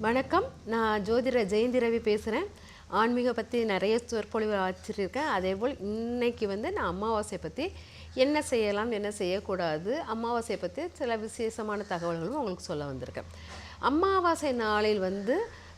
வணக்கம். நான் ஜோதிடர் ஜெயந்தி ரவி பேசுகிறேன். ஆன்மீக பற்றி நிறைய சொற்பொழிவு வச்சுருக்கேன். அதேபோல் இன்னைக்கு நான் அமாவாசை பற்றி என்ன செய்யலாம், என்ன செய்யக்கூடாது, அமாவாசையை பற்றி சில விசேஷமான தகவல்களும் உங்களுக்கு சொல்ல வந்திருக்கேன். அமாவாசை நாளில்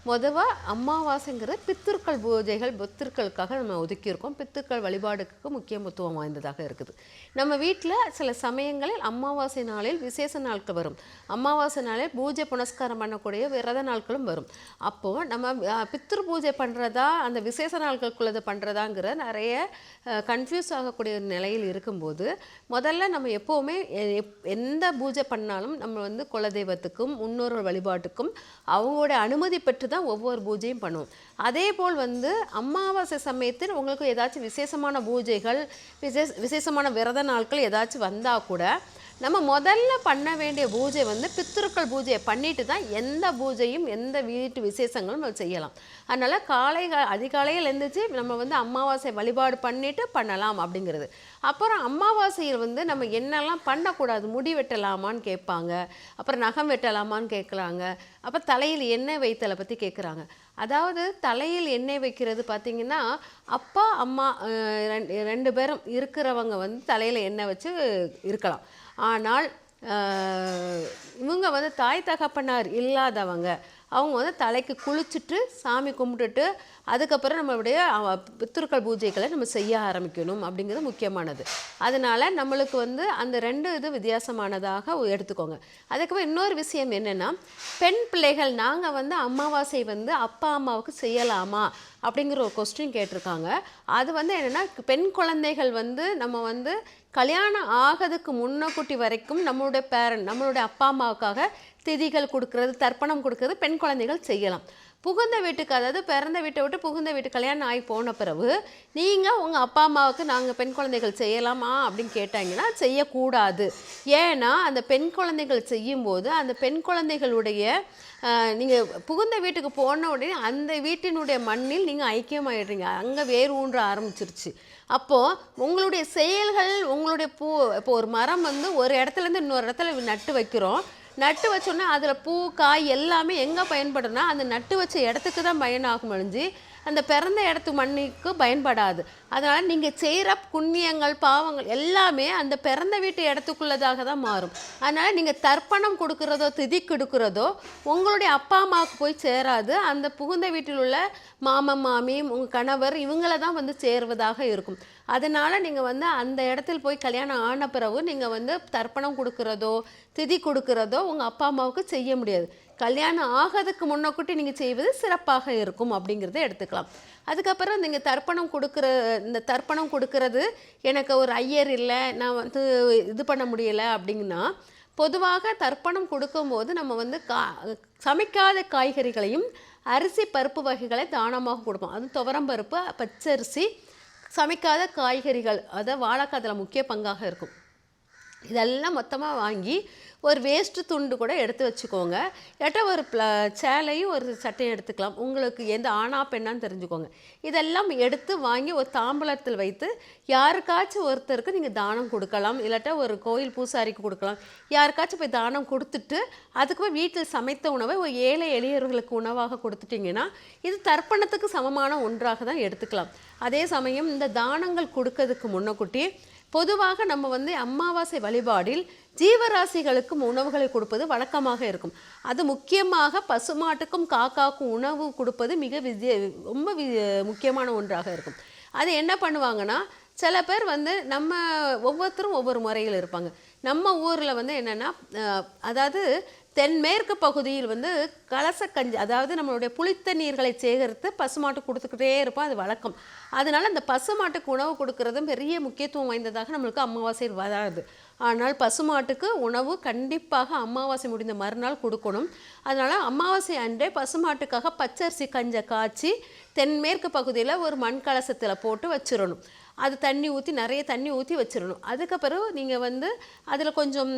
மொதவாக அமாவாசைங்கிறது பித்திருக்கள் பூஜைகள் பித்திருக்களுக்காக நம்ம ஒதுக்கியிருக்கோம். பித்திருக்கள் வழிபாடுக்கு முக்கியத்துவம் வாய்ந்ததாக இருக்குது. நம்ம வீட்டில் சில சமயங்களில் அமாவாசை நாளில் விசேஷ நாட்கள் வரும். அமாவாசை நாளில் பூஜை புனஸ்காரம் பண்ணக்கூடிய விரத நாட்களும் வரும். அப்போது நம்ம பித்திரு பூஜை பண்ணுறதா அந்த விசேஷ நாட்களுக்குள்ளதை பண்ணுறதாங்கிற நிறைய கன்ஃபியூஸ் ஆகக்கூடிய நிலையில் இருக்கும்போது முதல்ல நம்ம எப்போவுமே எந்த பூஜை பண்ணாலும் நம்ம குலதெய்வத்துக்கும் முன்னோர்கள் வழிபாட்டுக்கும் அவங்களோட அனுமதி பெற்று தான் ஒவ்வொரு பூஜையும் பண்ணுவோம். அதே போல் அமாவாசை சமயத்தில் உங்களுக்கு ஏதாச்சும் விசேஷமான பூஜைகள் விசேஷமான விரத நாட்கள் ஏதாச்சும் வந்தால் கூட நம்ம முதல்ல பண்ண வேண்டிய பூஜை பித்திருக்கள் பூஜையை பண்ணிட்டு தான் எந்த பூஜையும் எந்த வீட்டு விசேஷங்களும் நம்ம செய்யலாம். அதனால் அதிகாலையில் எழுந்திரிச்சு நம்ம அமாவாசை வழிபாடு பண்ணிட்டு பண்ணலாம் அப்படிங்கிறது. அப்புறம் அமாவாசையில் நம்ம என்னெல்லாம் பண்ணக்கூடாது, முடி வெட்டலாமான்னு கேட்பாங்க, அப்புறம் நகம் வெட்டலாமான்னு கேட்குறாங்க, அப்போ தலையில் எண்ணெய் வைத்தலை பற்றி கேட்குறாங்க. அதாவது தலையில் எண்ணெய் வைக்கிறது பார்த்திங்கன்னா அப்பா அம்மா ரெண்டு பேரும் இருக்கிறவங்க தலையில் எண்ணெய் வச்சு இருக்கலாம். ஆனால் இவங்க தாய் தகப்பனார் இல்லாதவங்க அவங்க தலைக்கு குளிச்சுட்டு சாமி கும்பிட்டுட்டு அதுக்கப்புறம் நம்மளுடைய பித்திருக்கள் பூஜைகளை நம்ம செய்ய ஆரம்பிக்கணும் அப்படிங்கிறது முக்கியமானது. அதனால் நம்மளுக்கு அந்த ரெண்டு இது வித்தியாசமானதாக எடுத்துக்கோங்க. அதுக்கப்புறம் இன்னொரு விஷயம் என்னென்னா, பெண் பிள்ளைகள் நாங்கள் அமாவாசை அப்பா அம்மாவுக்கு செய்யலாமா அப்படிங்கிற ஒரு கொஸ்டின் கேட்டிருக்காங்க. அது என்னென்னா, பெண் குழந்தைகள் நம்ம கல்யாணம் ஆகிறதுக்கு முன்னக்கூட்டி வரைக்கும் நம்மளுடைய அப்பா அம்மாவுக்காக திதிகள் கொடுக்கறது, தர்ப்பணம் கொடுக்கறது பெண் குழந்தைகள் செய்யலாம். புகுந்த வீட்டுக்கு, அதாவது பிறந்த வீட்டை விட்டு புகுந்த வீட்டு கல்யாணம் ஆகி போன பிறகு நீங்கள் உங்கள் அப்பா அம்மாவுக்கு நாங்கள் பெண் குழந்தைகள் செய்யலாமா அப்படின்னு கேட்டாங்கன்னா செய்யக்கூடாது. ஏன்னா அந்த பெண் குழந்தைகள் செய்யும்போது அந்த பெண் குழந்தைகளுடைய நீங்கள் புகுந்த வீட்டுக்கு போன உடனே அந்த வீட்டினுடைய மண்ணில் நீங்கள் ஐக்கியமாயிடுறீங்க, அங்கே வேறு ஊன்ற ஆரம்பிச்சிருச்சு. அப்போது உங்களுடைய செயல்கள் உங்களுடைய இப்போ ஒரு மரம் ஒரு இடத்துலேருந்து இன்னொரு இடத்துல நட்டு வைக்கிறோம். நட்டு வச்சோன்னா அதில் பூ காய் எல்லாமே எங்கே பயன்படும்னா அந்த நட்டு வச்ச இடத்துக்கு தான் பயனாகும் அழிஞ்சு அந்த பிறந்த இடத்து மண்ணுக்கு பயன்படாது. அதனால் நீங்கள் செய்கிற புண்ணியங்கள் பாவங்கள் எல்லாமே அந்த பிறந்த வீட்டு இடத்துக்குள்ளதாக தான் மாறும். அதனால் நீங்கள் தர்ப்பணம் கொடுக்குறதோ திதி கொடுக்குறதோ உங்களுடைய அப்பா அம்மாவுக்கு போய் சேராது. அந்த புகுந்த வீட்டில் உள்ள மாமன் மாமி உங்கள் கணவர் இவங்கள தான் சேர்வதாக இருக்கும். அதனால் நீங்கள் அந்த இடத்துல போய் கல்யாணம் ஆன பிறகு நீங்கள் தர்ப்பணம் கொடுக்குறதோ திதி கொடுக்குறதோ உங்கள் அப்பா அம்மாவுக்கு செய்ய முடியாது. கல்யாணம் ஆகிறதுக்கு முன்னக்கூட்டி நீங்கள் செய்வது சிறப்பாக இருக்கும் அப்படிங்கிறத எடுத்துக்கலாம். அதுக்கப்புறம் நீங்கள் இந்த தர்ப்பணம் கொடுக்கறது எனக்கு ஒரு ஐயர் இல்லை, நான் இது பண்ண முடியலை அப்படிங்கன்னா, பொதுவாக தர்ப்பணம் கொடுக்கும்போது நம்ம சமைக்காத காய்கறிகளையும் அரிசி பருப்பு வகைகளை தானமாக கொடுப்போம். அது துவரம்பருப்பு, பச்சரிசி, சமைக்காத காய்கறிகள், அதை வாழைக்காய் அதில் முக்கிய பங்காக இருக்கும். இதெல்லாம் மொத்தமாக வாங்கி ஒரு வேஸ்ட்டு துண்டு கூட எடுத்து வச்சுக்கோங்க. இல்லாட்டா ஒரு சேலையும் ஒரு சட்டையும் எடுத்துக்கலாம். உங்களுக்கு எந்த ஆணா பெண்ணான்னு தெரிஞ்சுக்கோங்க. இதெல்லாம் எடுத்து வாங்கி ஒரு தாம்பூலத்தில் வைத்து யாருக்காச்சும் ஒருத்தருக்கு நீங்கள் தானம் கொடுக்கலாம். இல்லாட்டா ஒரு கோயில் பூசாரிக்கு கொடுக்கலாம். யாருக்காச்சும் போய் தானம் கொடுத்துட்டு அதுக்கு வீட்டில் சமைத்த உணவை ஒரு ஏழை எளியவர்களுக்கு உணவாக கொடுத்துட்டிங்கன்னா இது தர்ப்பணத்துக்கு சமமான ஒன்றாக தான் எடுத்துக்கலாம். அதே சமயம் இந்த தானங்கள் கொடுக்கறதுக்கு முன்னக்கூட்டி பொதுவாக நம்ம அமாவாசை வழிபாடில் ஜீவராசிகளுக்கும் உணவுகளை கொடுப்பது வழக்கமாக இருக்கும். அது முக்கியமாக பசுமாட்டுக்கும் காக்காவுக்கும் உணவு கொடுப்பது ரொம்ப முக்கியமான ஒன்றாக இருக்கும். அது என்ன பண்ணுவாங்கன்னா, சில பேர் நம்ம ஒவ்வொருத்தரும் ஒவ்வொரு முறையில் இருப்பாங்க. நம்ம ஊரில் என்னென்னா, அதாவது தென்மேற்கு பகுதியில் கலசக்கஞ்சி, அதாவது நம்மளுடைய புளித்த நீர்களை சேகரித்து பசுமாட்டு கொடுத்துக்கிட்டே இருப்போம், அது வழக்கம். அதனால் அந்த பசுமாட்டுக்கு உணவு கொடுக்கறதும் பெரிய முக்கியத்துவம் வாய்ந்ததாக நம்மளுக்கு அமாவாசையில் வராது. ஆனால் பசுமாட்டுக்கு உணவு கண்டிப்பாக அமாவாசை முடிந்த மறுநாள் கொடுக்கணும். அதனால் அமாவாசை அன்றே பசுமாட்டுக்காக பச்சரிசி கஞ்சை காய்ச்சி தென்மேற்கு பகுதியில் ஒரு மண் கலசத்தில் போட்டு வச்சிடணும். அது நிறைய தண்ணி ஊற்றி வச்சிடணும். அதுக்கப்புறம் நீங்கள் அதில் கொஞ்சம்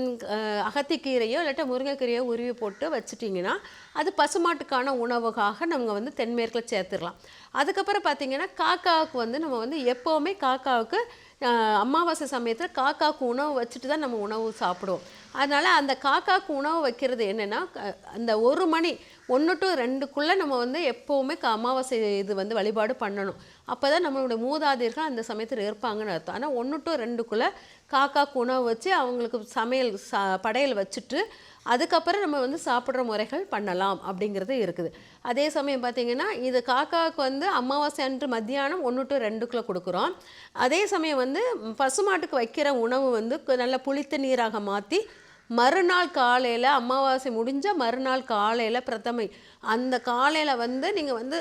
அகத்திக்கீரையோ இல்லாட்டா முருங்கைக்கீரையோ உருவி போட்டு வச்சுட்டிங்கன்னா அது பசுமாட்டுக்கான உணவுக்காக நம்ம தென்மேற்கில் சேர்த்துடலாம். அதுக்கப்புறம் பார்த்திங்கன்னா காக்காவுக்கு நம்ம எப்போவுமே காக்காவுக்கு அமாவாசை சமயத்தில் காக்காவுக்கு உணவு வச்சுட்டு தான் நம்ம உணவு சாப்பிடுவோம். அதனால் அந்த காக்காவுக்கு உணவு வைக்கிறது என்னென்னா, அந்த 1 1 to 2க்குள்ளே நம்ம வந்து எப்போவுமே அமாவாசை இது வந்து வழிபாடு பண்ணணும். அப்போ தான் நம்மளுடைய மூதாதையர்கள் அந்த சமயத்தில் இருப்பாங்கன்னு அர்த்தம். ஆனால் 1 to 2க்குள்ளே காக்காக்கு உணவு வச்சு அவங்களுக்கு சமையல் படையல் வச்சுட்டு அதுக்கப்புறம் நம்ம வந்து சாப்பிட்ற முறைகள் பண்ணலாம் அப்படிங்கிறது இருக்குது. அதே சமயம் பார்த்திங்கன்னா இது காக்காவுக்கு வந்து அமாவாசை அன்று மத்தியானம் 1 to 2க்குள்ளே கொடுக்குறோம். அதே சமயம் வந்து பசுமாட்டுக்கு வைக்கிற உணவு வந்து நல்ல புளித்த நீராக மாற்றி மறுநாள் காலையில் அமாவாசை முடிஞ்ச மறுநாள் காலையில் பிரதமை அந்த காலையில் வந்து நீங்கள் வந்து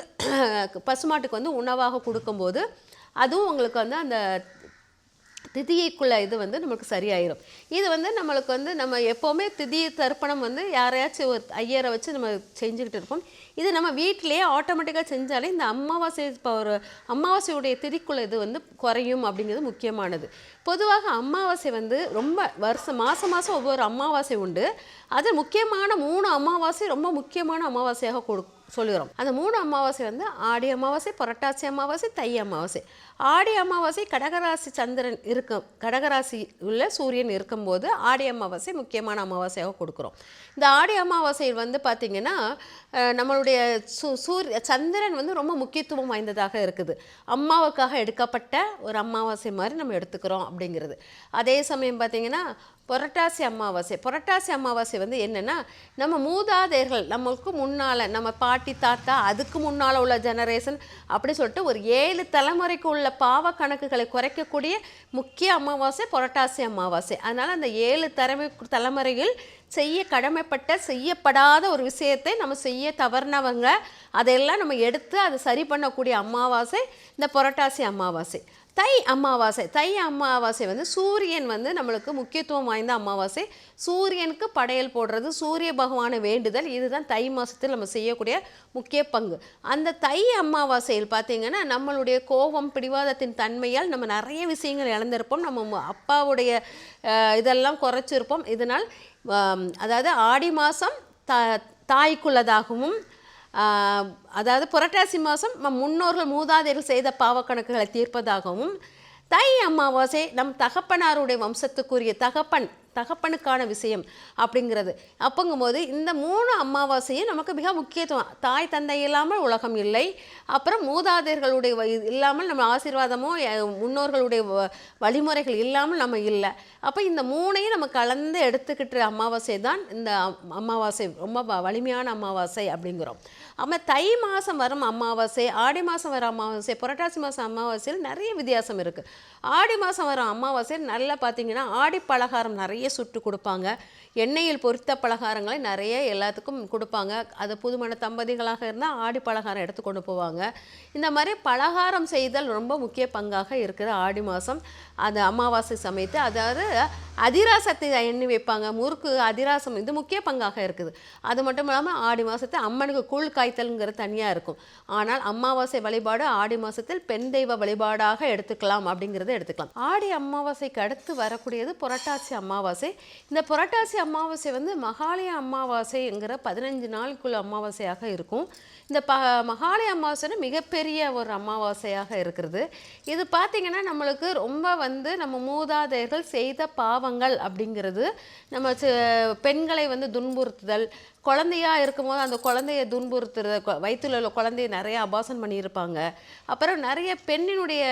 பசுமாட்டுக்கு வந்து உணவாக கொடுக்கும்போது அதுவும் உங்களுக்கு வந்து அந்த திதியைக்குள்ள இது வந்து நமக்கு சரியாயிரும். இது வந்து நம்மளுக்கு வந்து நம்ம எப்போவுமே திதி தர்ப்பணம் வந்து யாரையாச்சும் ஒரு ஐயரை வச்சு நம்ம செஞ்சுக்கிட்டு இருப்போம். இது நம்ம வீட்டிலேயே ஆட்டோமேட்டிக்காக செஞ்சாலே இந்த அமாவாசை இப்போ ஒரு அமாவாசையுடைய திதிக்குள்ள இது வந்து குறையும் அப்படிங்கிறது முக்கியமானது. பொதுவாக அமாவாசை வந்து ரொம்ப மாதம் ஒவ்வொரு அமாவாசை உண்டு. அது முக்கியமான 3 அமாவாசை ரொம்ப முக்கியமான அமாவாசையாக சொல்லுகிறோம். அந்த 3 அமாவாசை வந்து ஆடி அமாவாசை, புரட்டாசி அமாவாசை, தை அமாவாசை. ஆடி அமாவாசை கடகராசி சந்திரன் இருக்கும், கடகராசி உள்ள சூரியன் இருக்கும்போது ஆடி அமாவாசை முக்கியமான அமாவாசையாக கொடுக்குறோம். இந்த ஆடி அமாவாசையில் வந்து பார்த்திங்கன்னா நம்மளுடைய சந்திரன் வந்து ரொம்ப முக்கியத்துவம் வாய்ந்ததாக இருக்குது. அம்மாவுக்காக எடுக்கப்பட்ட ஒரு அமாவாசை மாதிரி நம்ம எடுத்துக்கிறோம் அப்படிங்கிறது. அதே சமயம் பார்த்திங்கன்னா புரட்டாசி அமாவாசை வந்து என்னென்னா நம்ம மூதாதையர்கள் நம்மளுக்கு முன்னால் நம்ம பாட்டி தாத்தா அதுக்கு முன்னால் உள்ள ஜெனரேஷன் அப்படி சொல்லிட்டு ஒரு 7 தலைமுறைக்கு உள்ள பாவ கணக்குகளை குறைக்கக்கூடிய முக்கிய அமாவாசை புரட்டாசி அமாவாசை. அதனால் அந்த 7 தலைமுறைகள் செய்ய கடமைப்பட்ட செய்யப்படாத ஒரு விஷயத்தை நம்ம செய்ய தவறினவங்க அதையெல்லாம் நம்ம எடுத்து அதை சரி பண்ணக்கூடிய அமாவாசை இந்த புரட்டாசி அமாவாசை. தை அமாவாசை வந்து சூரியன் வந்து நம்மளுக்கு முக்கியத்துவம் வாய்ந்த அமாவாசை. சூரியனுக்கு படையல் போடுறது, சூரிய பகவானை வேண்டுதல், இதுதான் தை மாதத்தில் நம்ம செய்யக்கூடிய முக்கிய பங்கு. அந்த தை அமாவாசையில் பார்த்திங்கன்னா நம்மளுடைய கோபம் பிடிவாதத்தின் தன்மையால் நம்ம நிறைய விஷயங்கள் இழந்திருப்போம். நம்ம அப்பாவுடைய இதெல்லாம் குறைச்சிருப்போம். இதனால் அதாவது ஆடி மாதம் தாய்க்குள்ளதாகவும் அதாவது புரட்டாசி மாதம் முன்னோர்கள் மூதாதையர்கள் செய்த பாவக்கணக்குகளை தீர்ப்பதாகவும், தை அமாவாசை நம் தகப்பனாருடைய வம்சத்துக்குரிய தகப்பனுக்கான விஷயம் அப்படிங்கிறது. அப்போங்கும்போது இந்த 3 அமாவாசையும் நமக்கு மிக முக்கியத்துவம். தாய் தந்தை இல்லாமல் உலகம் இல்லை, அப்புறம் மூதாதையர்களுடைய இல்லாமல் நம்ம ஆசீர்வாதமோ முன்னோர்களுடைய வழிமுறைகள் இல்லாமல் நம்ம இல்லை. அப்போ இந்த 3ஐயும் நம்ம கலந்து எடுத்துக்கிட்ட அமாவாசை தான் இந்த அமாவாசை, ரொம்ப வலிமையான அமாவாசை அப்படிங்கிறோம். அப்போ தை மாதம் வரும் அமாவாசை, ஆடி மாதம் வர அமாவாசை, புரட்டாசி மாதம் அமாவாசையில் நிறைய வித்தியாசம் இருக்குது. ஆடி மாதம் வர அமாவாசை நல்லா பார்த்திங்கன்னா ஆடி பலகாரம் நிறைய சுட்டு கொடுப்பாங்க. எண்ணெயில் பொரித்த பலகாரங்களை நிறைய எல்லாத்துக்கும் கொடுப்பாங்க. அது புதுமண தம்பதிகளாக இருந்தால் ஆடி பலகாரம் எடுத்து கொண்டு போவாங்க. இந்த மாதிரி பலகாரம் செய்தல் ரொம்ப முக்கிய பங்காக இருக்குது ஆடி மாதம் அந்த அமாவாசை சமயத்து. அதாவது அதிராசத்தை எண்ணி வைப்பாங்க, முறுக்கு அதிராசம் இது முக்கிய பங்காக இருக்குது. அது மட்டும் இல்லாமல் ஆடி மாதத்தை அம்மனுக்கு கூழ் காய்த்தல்ங்கிறது தனியாக இருக்கும். ஆனால் அமாவாசை வழிபாடு ஆடி மாதத்தில் பெண் தெய்வ வழிபாடாக எடுத்துக்கலாம் அப்படிங்கிறத எடுத்துக்கலாம். ஆடி அமாவாசைக்கு அடுத்து வரக்கூடியது புரட்டாசி அமாவாசை. இந்த புரட்டாசி அமாவாசை வந்து மகாலய அமாவாசைங்கிற 15 நாளுக்குள்ள அமாவாசையாக இருக்கும். இந்த மகாலய அமாவாசை மிகப்பெரிய ஒரு அமாவாசையாக இருக்கிறது. இது பார்த்திங்கன்னா நம்மளுக்கு ரொம்ப வந்து நம்ம மூதாதையர்கள் செய்த பாவங்கள் அப்படிங்கிறது, நம்ம பெண்களை வந்து துன்புறுத்துதல், குழந்தையாக இருக்கும்போது அந்த குழந்தைய துன்புறுத்துறது, வயிற்றில் உள்ள குழந்தைய நிறைய அபாசம் பண்ணியிருப்பாங்க. அப்புறம் நிறைய பெண்ணினுடைய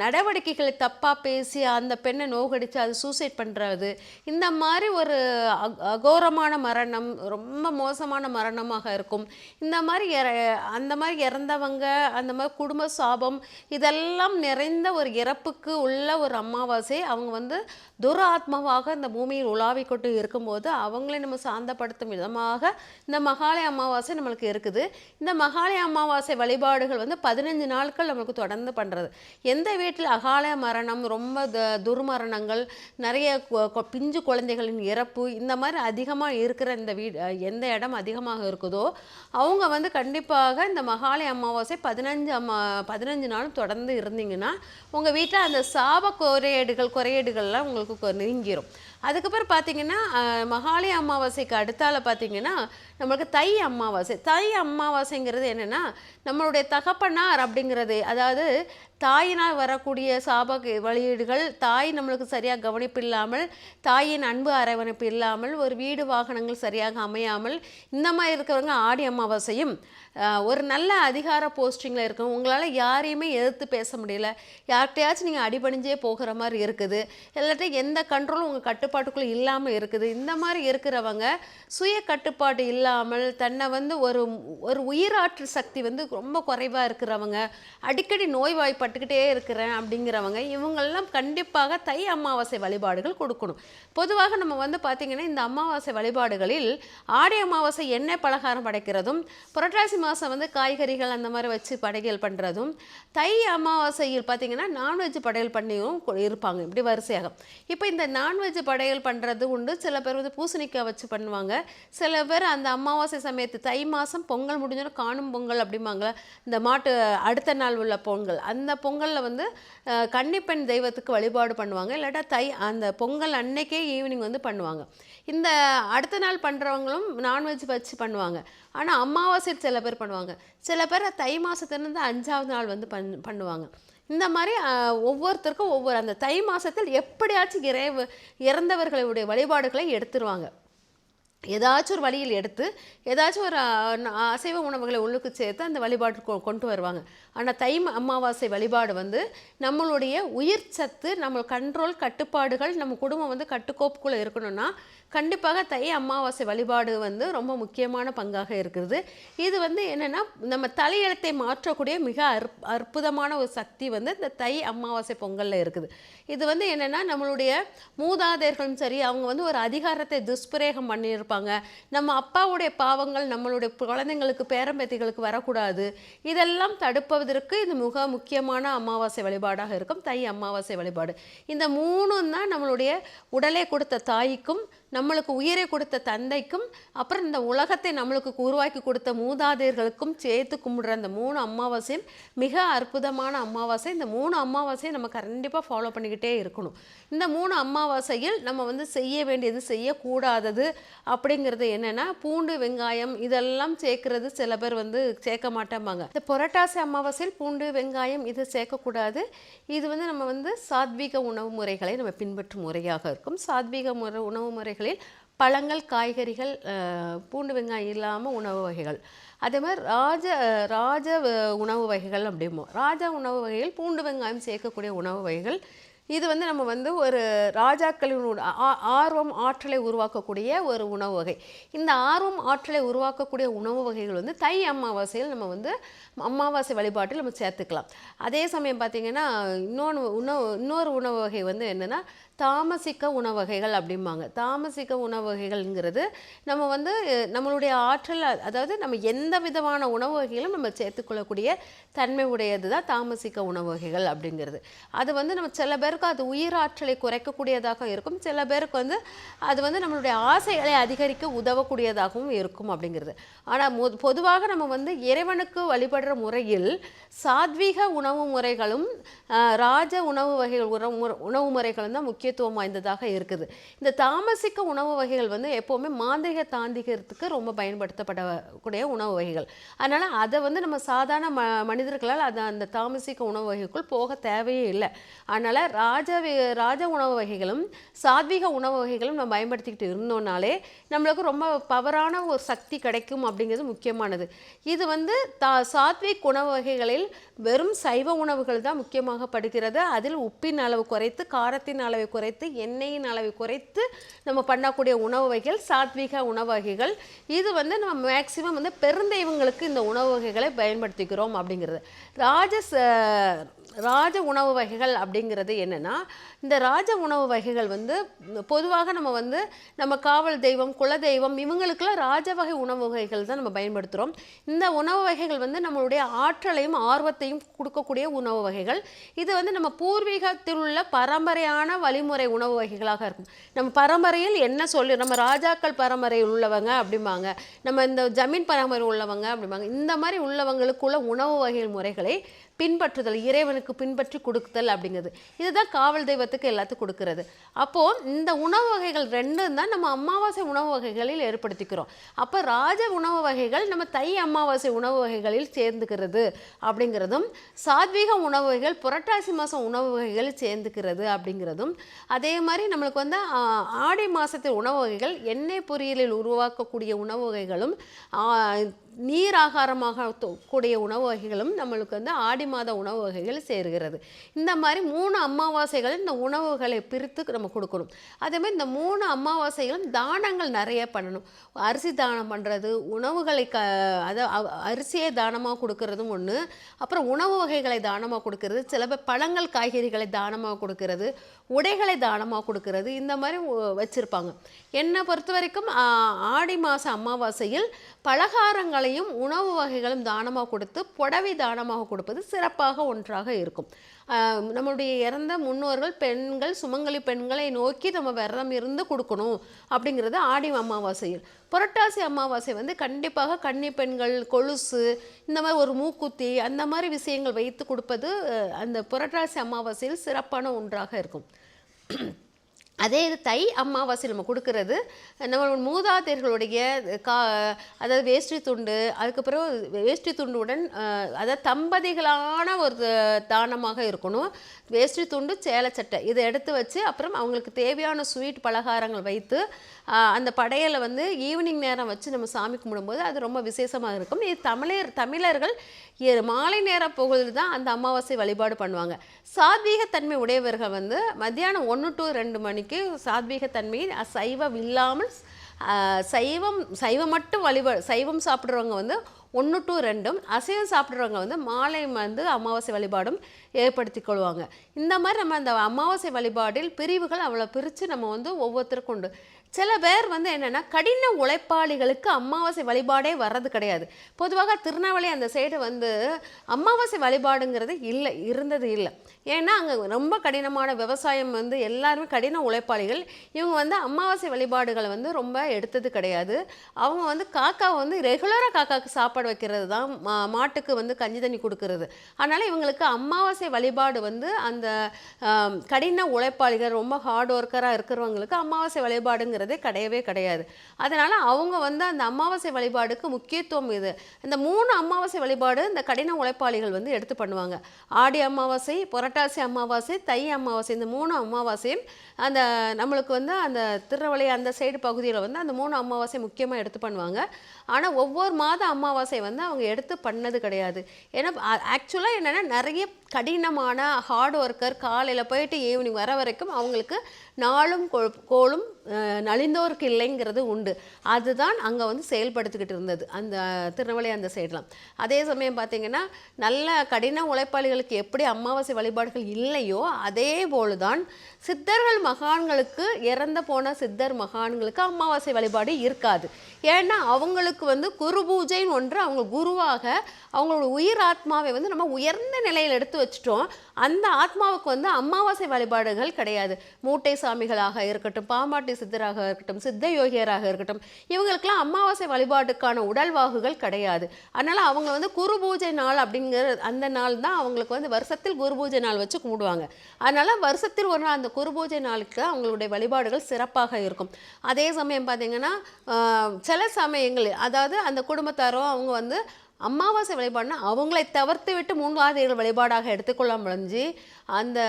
நடவடிக்கைகளை தப்பாக பேசி அந்த பெண்ணை நோகடித்து அது சூசைட் பண்ணுறது, இந்த மாதிரி ஒரு அகோரமான மரணம், ரொம்ப மோசமான மரணமாக இருக்கும். இந்த மாதிரி அந்த மாதிரி இறந்தவங்க, அந்த மாதிரி குடும்ப சாபம் இதெல்லாம் நிறைந்த ஒரு இறப்புக்கு உள்ள ஒரு அமாவாசை. அவங்க வந்து துராத்மாவாக இந்த பூமியில் உலாவிக்கொண்டு இருக்கும்போது அவங்களே நம்ம சாந்தப்படுத்தும் விதமாக இந்த மகாலய அமாவாசை நம்மளுக்கு இருக்குது. இந்த மகாலய அமாவாசை வழிபாடுகள் வந்து 15 நாட்கள் நமக்கு தொடர்ந்து பண்ணுறது. எந்த வீட்டில் அகால மரணம், ரொம்ப துர்மரணங்கள், நிறைய பிஞ்சு குழந்தைகளின் இறப்பு இந்த மாதிரி அதிகமாக இருக்கிற இந்த எந்த இடம் அதிகமாக இருக்குதோ அவங்க வந்து கண்டிப்பாக இந்த மகாலய அமாவாசை 15 நாளும் தொடர்ந்து இருந்தீங்கன்னா உங்கள் வீட்டில் அந்த சாப குறையீடுகள்லாம் உங்களுக்கு நீங்கிரும். அதுக்கப்புறம் பார்த்தீங்கன்னா மகாலய அமாவாசைக்கு அடுத்தால பார்த்தீங்கன்னா நம்மளுக்கு தை அமாவாசை. தை அமாவாசைங்கிறது என்னென்னா நம்மளுடைய தகப்பனார் அப்படிங்கிறது, அதாவது தாயினால் வரக்கூடிய சாப வழியீடுகள், தாய் நம்மளுக்கு சரியாக கவனிப்பு இல்லாமல், தாயின் அன்பு அரவணைப்பு இல்லாமல், ஒரு வீடு வாகனங்கள் சரியாக அமையாமல், இந்த மாதிரி இருக்கிறவங்க ஆடி அமாவாசையும், ஒரு நல்ல அதிகார போஸ்டிங்கில் இருக்கும், உங்களால் யாரையுமே எதிர்த்து பேச முடியல, யார்கிட்டையாச்சும் நீங்கள் அடிபணிஞ்சே போகிற மாதிரி இருக்குது, எல்லாத்தையும் எந்த கண்ட்ரோலும் உங்கள் கட்டுப்பாட்டுக்குள்ளே இல்லாமல் இருக்குது, இந்த மாதிரி இருக்கிறவங்க சுய கட்டுப்பாடு இல்லாமல் தன்னை வந்து ஒரு ஒரு உயிராற்றல் சக்தி வந்து ரொம்ப குறைவாக இருக்கிறவங்க, அடிக்கடி நோய்வாய்ப்பட்டுக்கிட்டே இருக்கிறேன் அப்படிங்கிறவங்க, இவங்கெல்லாம் கண்டிப்பாக தை அமாவாசை வழிபாடுகள் கொடுக்கணும். பொதுவாக நம்ம வந்து பார்த்திங்கன்னா இந்த அமாவாசை வழிபாடுகளில் ஆடி அமாவாசை எண்ணெய் பலகாரம் படைக்கிறதும், புரட்டாசி மாதம் வந்து காய்கறிகள் அந்த மாதிரி வச்சு படையல் பண்ணுறதும், தை அமாவாசையில் பார்த்திங்கன்னா நான்வெஜ் படையல் பண்ணியும் இருப்பாங்க. இப்படி வரிசையாக இப்போ இந்த நான்வெஜ் படையல் பண்ணுறது உண்டு. சில பேர் வந்து பூசணிக்காய் வச்சு பண்ணுவாங்க. சில பேர் அந்த அமாவாசை சமயத்து தை மாதம் பொங்கல் முடிஞ்சோன்னா காணும் பொங்கல் அப்படிம்பாங்க, இந்த மாட்டு அடுத்த நாள் உள்ள பொங்கல், அந்த பொங்கலில் வந்து கன்னிப்பெண் தெய்வத்துக்கு வழிபாடு பண்ணுவாங்க. இல்லாட்டா தை அந்த பொங்கல் அன்னைக்கே ஈவினிங் வந்து பண்ணுவாங்க. இந்த அடுத்த நாள் பண்ணுறவங்களும் நான்வெஜ் வச்சு பண்ணுவாங்க. ஆனால் அமாவாசையில் சில பேர் பண்ணுவாங்க. சில பேர் தை மாதத்துலேருந்து 5ஆவது நாள் வந்து பண்ணுவாங்க. இந்த மாதிரி ஒவ்வொருத்தருக்கும் ஒவ்வொரு அந்த தை மாதத்தில் எப்படியாச்சும் இறந்தவர்களுடைய வழிபாடுகளை எடுத்துருவாங்க. ஏதாச்சும் ஒரு வழியில் எடுத்து ஏதாச்சும் ஒரு அசைவ உணவுகளை உள்ளுக்கு சேர்த்து அந்த வழிபாடு கொண்டு வருவாங்க. ஆனால் தை அமாவாசை வழிபாடு வந்து நம்மளுடைய உயிர் சத்து, நம்ம கண்ட்ரோல் கட்டுப்பாடுகள், நம்ம குடும்பம் வந்து கட்டுக்கோப்புக்குள்ளே இருக்கணும்னா கண்டிப்பாக தை அமாவாசை வழிபாடு வந்து ரொம்ப முக்கியமான பங்காக இருக்குது. இது வந்து என்னென்னா நம்ம தலையெழுத்தை மாற்றக்கூடிய மிக அற்புதமான ஒரு சக்தி வந்து இந்த தை அமாவாசை பொங்கலில் இருக்குது. இது வந்து என்னென்னா நம்மளுடைய மூதாதையர்களும் சரி, அவங்க வந்து ஒரு அதிகாரத்தை துஷ்பிரயோகம் பண்ணியிருப்பாங்க. நம்ம அப்பாவுடைய பாவங்கள் நம்மளுடைய குழந்தைங்களுக்கு பேரம்பேத்திகளுக்கு வரக்கூடாது. இதெல்லாம் தடுப்பதற்கு இது மிக முக்கியமான அமாவாசை வழிபாடாக இருக்கும் தை அமாவாசை வழிபாடு. இந்த மூணும் தான் நம்மளுடைய உடலை கொடுத்த தாய்க்கும், நம்மளுக்கு உயிரை கொடுத்த தந்தைக்கும், அப்புறம் இந்த உலகத்தை நம்மளுக்கு உருவாக்கி கொடுத்த மூதாதையர்களுக்கும் சேர்த்து கும்பிடுற அந்த 3 அமாவாசையும் மிக அற்புதமான அமாவாசை. இந்த 3 அமாவாசையை நம்ம கண்டிப்பாக ஃபாலோ பண்ணிக்கிட்டே இருக்கணும். இந்த 3 அமாவாசையில் நம்ம வந்து செய்ய வேண்டியது, செய்யக்கூடாதது அப்படிங்கிறது என்னென்னா பூண்டு வெங்காயம் இதெல்லாம் சேர்க்கறது சில பேர் வந்து சேர்க்க மாட்டேம்பாங்க. இந்த புரட்டாசி அமாவாசையில் பூண்டு வெங்காயம் இது சேர்க்கக்கூடாது. இது வந்து நம்ம வந்து சாத்வீக உணவு முறைகளை நம்ம பின்பற்றும் முறையாக இருக்கும். சாத்வீக உணவு முறைகளில் பழங்கள், காய்கறிகள், பூண்டு வெங்காயம் இல்லாமல் உணவு வகைகள், அதே மாதிரி ராஜ உணவு வகைகள் அப்படிமோ. ராஜா உணவு வகைகள் பூண்டு வெங்காயம் சேர்க்கக்கூடிய உணவு வகைகள். இது வந்து நம்ம வந்து ஒரு ராஜாக்களின் ஆர்வம் ஆற்றலை உருவாக்கக்கூடிய ஒரு உணவு வகை. இந்த ஆர்வம் ஆற்றலை உருவாக்கக்கூடிய உணவு வகைகள் வந்து தை அமாவாசையில் நம்ம வந்து அமாவாசை வழிபாட்டில் நம்ம சேர்த்துக்கலாம். அதே சமயம் பார்த்திங்கன்னா இன்னொரு உணவு வகை வந்து என்னென்னா தாமசிக்க உணவு வகைகள் அப்படிம்பாங்க. தாமசிக்க உணவு வகைகள்ங்கிறது நம்ம வந்து நம்மளுடைய ஆற்றல், அதாவது நம்ம எந்த விதமான உணவு வகைகளும் நம்ம சேர்த்துக்கொள்ளக்கூடிய தன்மை உடையது தான் தாமசிக்க உணவு வகைகள் அப்படிங்கிறது. அது வந்து நம்ம சில பேருக்கு அது உயிராற்றலை குறைக்கக்கூடியதாக இருக்கும், சில பேருக்கு வந்து அது வந்து நம்மளுடைய ஆசைகளை அதிகரிக்க உதவக்கூடியதாகவும் இருக்கும் அப்படிங்கிறது. ஆனால் பொதுவாக நம்ம வந்து இறைவனுக்கு வழிபடுற முறையில் சாத்வீக உணவு முறைகளும் ராஜ உணவு வகைகள் உணவு முறைகளும் தான் முக்கியத்துவம் வாய்ந்ததாக இருக்குது. இந்த தாமசிக்க உணவு வகைகள் வந்து எப்போவுமே மாந்திரிக தாந்திகத்துக்கு ரொம்ப பயன்படுத்தப்படக்கூடிய உணவு வகைகள். அதனால் அதை வந்து நம்ம சாதாரண மனிதர்களால் அந்த தாமசிக்க உணவு வகைக்குள் போக தேவையே இல்லை. அதனால் ராஜ உணவு வகைகளும் சாத்வீக உணவு வகைகளும் நம்ம பயன்படுத்திக்கிட்டு இருந்தோம்னாலே நம்மளுக்கு ரொம்ப பவரான ஒரு சக்தி கிடைக்கும் அப்படிங்கிறது முக்கியமானது. இது வந்து சாத்விக் உணவு வகைகளில் வெறும் சைவ உணவுகள் தான் முக்கியமாக படுகிறது. அதில் உப்பின் அளவு குறைத்து, காரத்தின் அளவை குறைத்து, எண்ணெயின் அளவை குறைத்து நம்ம பண்ணக்கூடிய உணவு வகைகள் சாத்வீக உணவு வகைகள். இது வந்து நம்ம மேக்சிமம் வந்து பெருந்தெய்வங்களுக்கு இந்த உணவு வகைகளை பயன்படுத்திக்கிறோம் அப்படிங்கிறது. ராஜ உணவு வகைகள் அப்படிங்கிறது என்னென்னா, இந்த ராஜ உணவு வகைகள் வந்து பொதுவாக நம்ம காவல் தெய்வம், குல தெய்வம் இவங்களுக்கெல்லாம் ராஜ வகை உணவு வகைகள் தான் நம்ம பயன்படுத்துகிறோம். இந்த உணவு வகைகள் வந்து நம்மளுடைய ஆற்றலையும் ஆர்வத்தையும் கொடுக்கக்கூடிய உணவு வகைகள். இது வந்து நம்ம பூர்வீகத்தில் உள்ள பரம்பரையான வழிமுறை உணவு வகைகளாக இருக்கும். நம்ம பரம்பரையில் என்ன சொல்லி, நம்ம ராஜாக்கள் பரம்பரையில் உள்ளவங்க அப்படிம்பாங்க, நம்ம இந்த ஜமீன் பரம்பரை உள்ளவங்க அப்படிம்பாங்க. இந்த மாதிரி உள்ளவங்களுக்குள்ள உணவு வகைகள் முறைகளை பின்பற்றுதல், இறைவனுக்கு பின்பற்றி கொடுத்தல் அப்படிங்கிறது. இதுதான் காவல் தெய்வத்துக்கு எல்லாத்துக்கும் கொடுக்கறது. அப்போது இந்த உணவு வகைகள் ரெண்டும் தான் நம்ம அமாவாசை உணவு வகைகளில் ஏற்படுத்திக்கிறோம். அப்போ ராஜ உணவு வகைகள் நம்ம தை அமாவாசை உணவு வகைகளில் சேர்ந்துக்கிறது அப்படிங்கிறதும், சாத்வீக உணவு வகைகள் புரட்டாசி மாதம் உணவு வகைகளில் சேர்ந்துக்கிறது அப்படிங்கிறதும், அதே மாதிரி நம்மளுக்கு வந்து ஆடி மாதத்து உணவு வகைகள் எண்ணெய் பொரியலில் உருவாக்கக்கூடிய உணவு வகைகளும் நீர் ஆகாரமாக கூடிய உணவு வகைகளும் நம்மளுக்கு வந்து ஆடி மாத உணவு வகைகள் சேருகிறது. இந்த மாதிரி 3 அமாவாசைகள் இந்த உணவுகளை பிரித்து நம்ம கொடுக்கணும். அதேமாதிரி இந்த 3 அமாவாசைகளும் தானங்கள் நிறைய பண்ணணும். அரிசி தானம் பண்ணுறது, உணவுகளை அரிசியை தானமாக கொடுக்கறதும் ஒன்று, அப்புறம் உணவு வகைகளை தானமாக கொடுக்கறது, சில பேர் பழங்கள் காய்கறிகளை தானமாக கொடுக்கறது, உடைகளை தானமாக கொடுக்கறது, இந்த மாதிரி வச்சுருப்பாங்க. என்னை பொறுத்த வரைக்கும் ஆடி மாத அமாவாசையில் பலகாரங்களையும் உணவு வகைகளும் தானமாக கொடுத்து புடவை தானமாக கொடுப்பது சிறப்பாக ஒன்றாக இருக்கும். நம்மளுடைய இறந்த முன்னோர்கள் பெண்கள், சுமங்கலி பெண்களை நோக்கி நம்ம விரதம் இருந்து கொடுக்கணும் அப்படிங்கிறது ஆடி அமாவாசையில். புரட்டாசி அமாவாசை வந்து கண்டிப்பாக கன்னி பெண்கள் கொலுசு, இந்த மாதிரி ஒரு மூக்குத்தி, அந்த மாதிரி விஷயங்கள் வைத்து கொடுப்பது அந்த புரட்டாசி அமாவாசையில் சிறப்பான ஒன்றாக இருக்கும். அதே இது தை அமாவாசை நம்ம கொடுக்கறது நம்ம மூதாதையர்களுடைய அதாவது வேஷ்டி துண்டு, அதுக்கப்புறம் வேஷ்டி துண்டுடன் அதாவது தம்பதிகளான ஒரு தானமாக இருக்கணும். வேஷ்டி துண்டு, சேலைச்சட்டை இதை எடுத்து வச்சு அப்புறம் அவங்களுக்கு தேவையான ஸ்வீட் பலகாரங்கள் வைத்து அந்த படையலை வந்து ஈவினிங் நேரம் வச்சு நம்ம சாமி கும்பிடும்போது அது ரொம்ப விசேஷமாக இருக்கும். இது தமிழர்கள் மாலை நேர பொழுது தான் அந்த அமாவாசை வழிபாடு பண்ணுவாங்க. சாத்வீகத்தன்மை உடையவர்கள் வந்து மத்தியானம் 1 to 2 மணிக்கு சாத்வீகத்தன்மை சைவம் இல்லாமல் சைவம் மட்டும் சைவம் சாப்பிட்றவங்க வந்து 1 to 2, அசைவம் சாப்பிட்றவங்க வந்து மாலை வந்து அமாவாசை வழிபாடும் ஏற்படுத்தி கொள்வாங்க. இந்த மாதிரி நம்ம அந்த அமாவாசை வழிபாடில் பிரிவுகள் அவ்வளோ பிரித்து நம்ம வந்து ஒவ்வொருத்தருக்கும் உண்டு. சில பேர் வந்து என்னென்னா கடின உழைப்பாளிகளுக்கு அமாவாசை வழிபாடே வர்றது கிடையாது. பொதுவாக திருநெல்வேலி அந்த சைடு வந்து அமாவாசை வழிபாடுங்கிறது இருந்தது இல்லை. ஏன்னா அங்கே ரொம்ப கடினமான விவசாயம் வந்து எல்லாருமே கடின உழைப்பாளிகள். இவங்க வந்து அமாவாசை வழிபாடுகளை வந்து ரொம்ப எடுத்தது கிடையாது. அவங்க வந்து காக்காவை வந்து ரெகுலராக காக்காவுக்கு சாப்பாடு வைக்கிறது தான், மாட்டுக்கு வந்து கஞ்சி தண்ணி கொடுக்கறது. அதனால் இவங்களுக்கு அமாவாசை வழிபாடு வந்து அந்த கடின உழைப்பாளிகள் ரொம்ப ஹார்ட் ஒர்க்கராக இருக்கிறவங்களுக்கு அமாவாசை வழிபாடுங்கிறதே கிடையவே கிடையாது. அதனால் அவங்க வந்து அந்த அமாவாசை வழிபாடுக்கு முக்கியத்துவம் இது. இந்த 3 அமாவாசை வழிபாடு இந்த கடின உழைப்பாளிகள் வந்து எடுத்து பண்ணுவாங்க. ஆடி அமாவாசை, புரட்டாசி அமாவாசை, தை அமாவாசை, இந்த 3 அமாவாசையும் அந்த நம்மளுக்கு வந்து அந்த திருநெல்வேலி அந்த சைடு பகுதியில் வந்து அந்த 3 அமாவாசை முக்கியமாக எடுத்து பண்ணுவாங்க. ஆனால் ஒவ்வொரு மாத அமாவாசை வந்து அவங்க எடுத்து பண்ணது கிடையாது. ஏன்னா ஆக்சுவலாக என்னென்னா நிறைய கடினமான ஹார்ட் ஒர்க்கர் காலையில் போயிட்டு ஈவினிங் வர வரைக்கும் அவங்களுக்கு நாளும் கோளும் நலிந்தோருக்கு இல்லைங்கிறது உண்டு. அதுதான் அங்கே வந்து செயல்படுத்திக்கிட்டு இருந்தது அந்த திருநெல்வேலி அந்த சைடெலாம். அதே சமயம் பார்த்திங்கன்னா நல்ல கடின உழைப்பாளிகளுக்கு எப்படி அமாவாசை வழிபாடுகள் இல்லையோ அதே போல தான் சித்தர்கள் மகான்களுக்கு, இறந்த போன சித்தர் மகான்களுக்கு அமாவாசை வழிபாடு இருக்காது. ஏன்னா அவங்களுக்கு வந்து குரு பூஜைன்னு ஒன்று, அவங்க குருவாக அவங்களோட உயிர் ஆத்மாவை வந்து நம்ம உயர்ந்த நிலையில் எடுத்து வச்சுட்டோம். அந்த ஆத்மாவுக்கு வந்து அமாவாசை வழிபாடுகள் கிடையாது. மூட்டை சாமிகளாக இருக்கட்டும், பாம்பாட்டி சித்தராக இருக்கட்டும், சித்த யோகியராக இருக்கட்டும், இவங்களுக்கெல்லாம் அமாவாசை வழிபாட்டுக்கான உடல்வாகுகள் கிடையாது. அதனால் அவங்க வந்து குரு பூஜை நாள் அப்படிங்கிற அந்த நாள் தான் அவங்களுக்கு வந்து வருஷத்தில் குரு பூஜை நாள் வச்சு கும்பிடுவாங்க. அதனால் வருஷத்தில் ஒரு நாள் அந்த குரு பூஜை நாளுக்கு அவங்களுடைய வழிபாடுகள் சிறப்பாக இருக்கும். அதே சமயம் பார்த்திங்கன்னா சில சமயங்கள் அதாவது அந்த குடும்பத்தாரோ அவங்க வந்து அமாவாசை வழிபாடுனா அவங்களை தவிர்த்து விட்டு மூன்றாவது வழிபாடாக எடுத்துக்கொள்ள முடிஞ்சு அந்த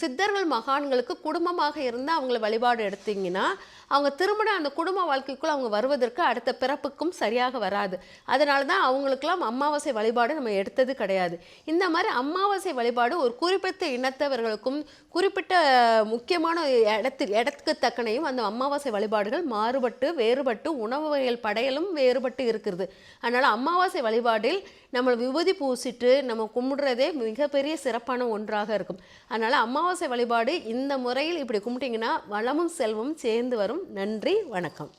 சித்தர்கள் மகான்களுக்கு குடும்பமாக இருந்து அவங்களை வழிபாடு எடுத்திங்கன்னா அவங்க திருமண அந்த குடும்ப வாழ்க்கைக்குள்ளே அவங்க வருவதற்கு அடுத்த பிறப்புக்கும் சரியாக வராது. அதனால தான் அவங்களுக்கெல்லாம் அமாவாசை வழிபாடு நம்ம எடுத்தது கிடையாது. இந்த மாதிரி அமாவாசை வழிபாடு ஒரு குறிப்பிட்ட இனத்தவர்களுக்கும் குறிப்பிட்ட முக்கியமான இடத்துக்கு தக்கனையும் அந்த அமாவாசை வழிபாடுகள் மாறுபட்டு வேறுபட்டு உணவு வகைகள் படையலும் வேறுபட்டு இருக்கிறது. அதனால் அமாவாசை வழிபாடில் நம்ம விபூதி பூசிட்டு நம்ம கும்பிடுறதே மிகப்பெரிய சிறப்பான ஒன்றாக இருக்கும். அதனால் அமாவாசை வழிபாடு இந்த முறையில் இப்படி கும்பிட்டிங்கன்னா வளமும் செல்வமும் சேர்ந்து வரும். நன்றி, வணக்கம்.